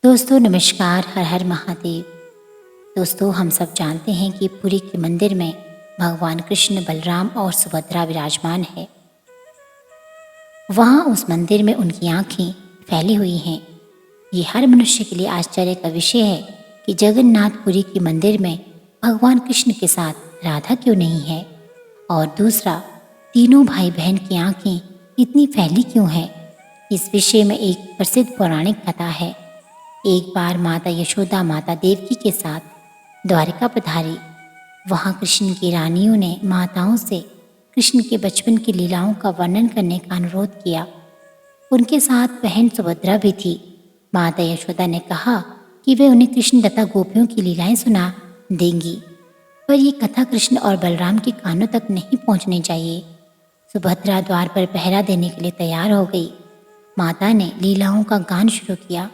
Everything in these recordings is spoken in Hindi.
दोस्तों नमस्कार, हर हर महादेव। दोस्तों हम सब जानते हैं कि पुरी के मंदिर में भगवान कृष्ण, बलराम और सुभद्रा विराजमान है। वहाँ उस मंदिर में उनकी आँखें फैली हुई हैं। ये हर मनुष्य के लिए आश्चर्य का विषय है कि जगन्नाथपुरी के मंदिर में भगवान कृष्ण के साथ राधा क्यों नहीं है। और दूसरा, तीनों भाई बहन की आँखें इतनी फैली क्यों है। इस विषय में एक प्रसिद्ध पौराणिक कथा है। एक बार माता यशोदा माता देवकी के साथ द्वारिका पधारी। वहाँ कृष्ण की रानियों ने माताओं से कृष्ण के बचपन की लीलाओं का वर्णन करने का अनुरोध किया। उनके साथ बहन सुभद्रा भी थी। माता यशोदा ने कहा कि वे उन्हें कृष्ण तथा गोपियों की लीलाएं सुना देंगी, पर ये कथा कृष्ण और बलराम के कानों तक नहीं पहुंचनी चाहिए। सुभद्रा द्वार पर पहरा देने के लिए तैयार हो गई। माता ने लीलाओं का गान शुरू किया।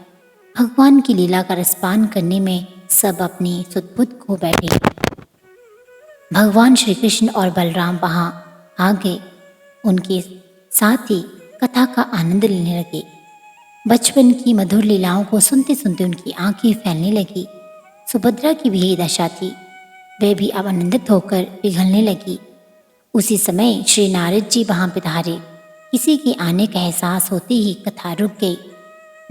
भगवान की लीला का रसपान करने में सब अपनी सुध-बुध खो बैठे। भगवान श्री कृष्ण और बलराम वहाँ आ गए। उनके साथ ही कथा का आनंद लेने लगे। बचपन की मधुर लीलाओं को सुनते सुनते उनकी आंखें फैलने लगी। सुभद्रा की भी यही दशा थी। वे भी अब आनंदित होकर पिघलने लगी। उसी समय श्री नारद जी वहाँ पधारे। किसी के आने का एहसास होते ही कथा रुक गई।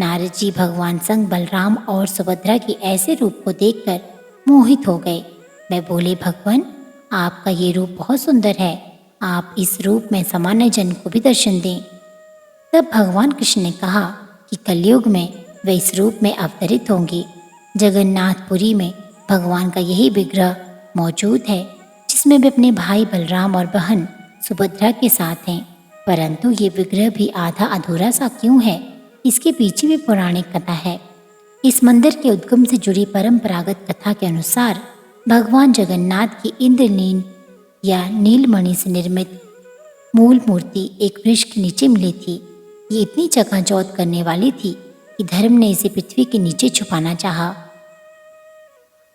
नारद जी भगवान संग बलराम और सुभद्रा के ऐसे रूप को देखकर मोहित हो गए। वे बोले, भगवान आपका ये रूप बहुत सुंदर है। आप इस रूप में सामान्य जन को भी दर्शन दें। तब भगवान कृष्ण ने कहा कि कलयुग में वे इस रूप में अवतरित होंगे। जगन्नाथपुरी में भगवान का यही विग्रह मौजूद है, जिसमें वे अपने भाई बलराम और बहन सुभद्रा के साथ हैं। परंतु ये विग्रह भी आधा अधूरा सा क्यों है, इसके पीछे भी पौराणिक कथा है। इस मंदिर के उद्गम से जुड़ी परंपरागत कथा के अनुसार भगवान जगन्नाथ की इंद्रनील या नीलमणि से निर्मित मूल मूर्ति एक वृक्ष के नीचे मिली थी। ये इतनी चकाचौंध करने वाली थी कि धर्म ने इसे पृथ्वी के नीचे छुपाना चाहा।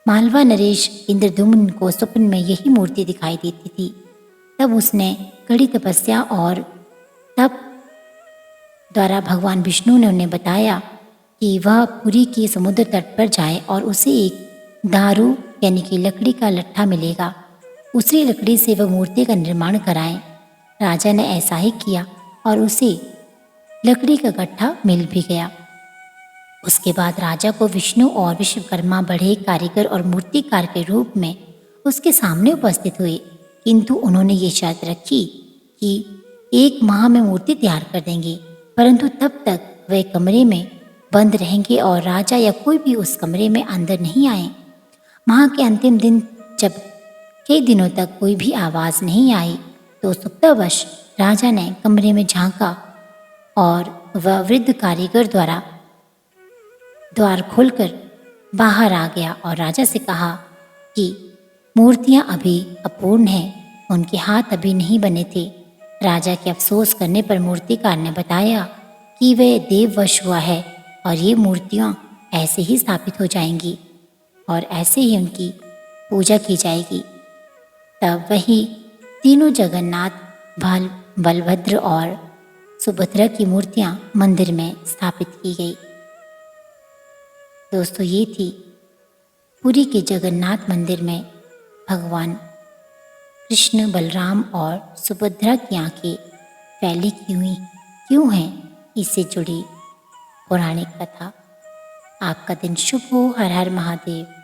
मालवा नरेश इंद्रद्युम्न को स्वप्न में यही मूर्ति दिखाई देती थी। तब उसने कड़ी तपस्या और तप द्वारा भगवान विष्णु ने उन्हें बताया कि वह पुरी के समुद्र तट पर जाए और उसे एक दारू यानी कि लकड़ी का लट्ठा मिलेगा। उसी लकड़ी से वह मूर्ति का निर्माण कराएं। राजा ने ऐसा ही किया और उसे लकड़ी का गट्ठा मिल भी गया। उसके बाद राजा को विष्णु और विश्वकर्मा बढ़े कारीगर और मूर्तिकार के रूप में उसके सामने उपस्थित हुए, किंतु उन्होंने ये शर्त रखी कि 1 माह में मूर्ति तैयार कर देंगे, परंतु तब तक वे कमरे में बंद रहेंगे और राजा या कोई भी उस कमरे में अंदर नहीं आए। माह के अंतिम दिन जब कई दिनों तक कोई भी आवाज़ नहीं आई तो सुप्तावश राजा ने कमरे में झांका और वह वृद्ध कारीगर द्वारा द्वार खोलकर बाहर आ गया और राजा से कहा कि मूर्तियां अभी अपूर्ण हैं, उनके हाथ अभी नहीं बने थे। राजा के अफसोस करने पर मूर्तिकार ने बताया कि वह देववश हुआ है और ये मूर्तियां ऐसे ही स्थापित हो जाएंगी और ऐसे ही उनकी पूजा की जाएगी। तब वही तीनों जगन्नाथ, बलभद्र और सुभद्रा की मूर्तियां मंदिर में स्थापित की गई। दोस्तों ये थी पुरी के जगन्नाथ मंदिर में भगवान कृष्ण, बलराम और सुभद्रा की आंखें फैली क्यों हैं, इससे जुड़ी पौराणिक कथा। आपका दिन शुभ हो। हर हर महादेव।